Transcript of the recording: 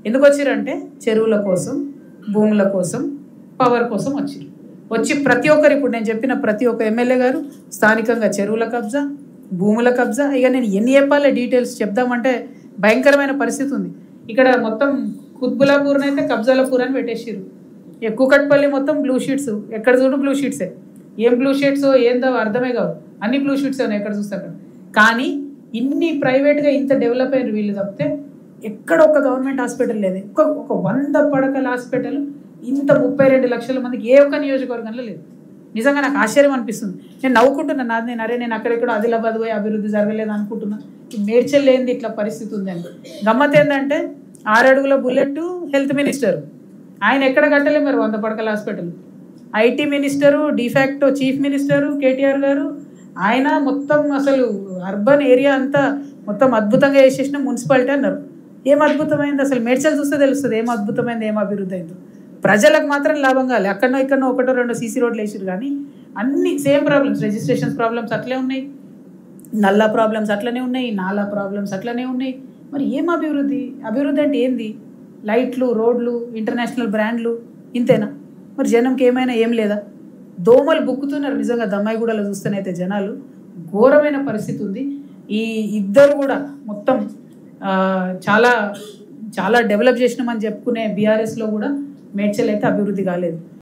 ఎందుకు వచ్చిరంటే చెరువుల కోసం, భూముల కోసం, పవర్ కోసం వచ్చిరు. వచ్చి ప్రతి ఒక్కరు, ఇప్పుడు నేను చెప్పిన ప్రతి ఒక్క ఎమ్మెల్యే గారు స్థానికంగా చెరువుల కబ్జా, భూముల కబ్జా. ఇక నేను ఎన్ని చెప్పాలి డీటెయిల్స్ చెప్దామంటే భయంకరమైన పరిస్థితి ఉంది. ఇక్కడ మొత్తం కుత్బులాపూర్ని అయితే కబ్జాలపూర్ అని పెట్టేసిరు. కూకట్పల్లి మొత్తం బ్లూ షీట్స్, ఎక్కడ చూడు బ్లూ షీట్సే. ఏం బ్లూ షీట్స్ ఏందో అర్థమే కావు, అన్ని బ్లూ షీట్స్ ఉన్నాయి ఎక్కడ చూస్తే అక్కడ. కానీ ఇన్ని ప్రైవేట్గా ఇంత డెవలప్ అయిన వీళ్ళు తప్పితే ఎక్కడ ఒక గవర్నమెంట్ హాస్పిటల్ లేదు. ఒక 100 పడకల హాస్పిటల్ ఇంత 32 లక్షల మందికి ఏ ఒక్క నియోజకవర్గంలో లేదు. నిజంగా నాకు ఆశ్చర్యం అనిపిస్తుంది. నేను నవ్వుకుంటున్నాను, నేను అక్కడెక్కడో ఆదిలాబాద్ పోయి అభివృద్ధి జరగలేదు అనుకుంటున్నా. మేడ్చల్ లేనిది ఇట్లా పరిస్థితి ఉందండి. గమ్మత్ ఏంటంటే 6 అడుగుల బుల్లెట్ హెల్త్ మినిస్టర్, ఆయన ఎక్కడ కట్టలే మరి 100 పడకల hospital. IT minister, de facto chief minister KTR గారు, ఆయన మొత్తం అసలు అర్బన్ ఏరియా అంతా మొత్తం అద్భుతంగా వేసేసిన మున్సిపాలిటీ అన్నారు. ఏం అద్భుతమైంది అసలు? మేడ్చల్ చూస్తే తెలుస్తుంది ఏం అద్భుతమైంది, ఏం అభివృద్ధి అయిందో. ప్రజలకు మాత్రం లాభం కాలే. అక్కడనో ఇక్కడనో 1-2 సీసీ రోడ్లు వేసారు, కానీ అన్ని సేమ్ ప్రాబ్లమ్స్. రిజిస్ట్రేషన్ ప్రాబ్లమ్స్ అట్లే ఉన్నాయి, నల్లా ప్రాబ్లమ్స్ అట్లనే ఉన్నాయి, నాలా ప్రాబ్లమ్స్ అట్లనే ఉన్నాయి. మరి ఏం అభివృద్ధి? అభివృద్ధి అంటే ఏంది? లైట్లు, రోడ్లు, ఇంటర్నేషనల్ బ్రాండ్లు, ఇంతేనా? మరి జనంకి ఏమైనా ఏం లేదా? దోమలు బుక్కుతున్నారు నిజంగా. దమ్మాయిగూడలో చూస్తేనైతే జనాలు ఘోరమైన పరిస్థితి ఉంది. ఈ ఇద్దరు కూడా మొత్తం చాలా చాలా డెవలప్ చేసినామని చెప్పుకునే బీఆర్ఎస్లో కూడా మేడ్చల్ అయితే అభివృద్ధి కాలేదు.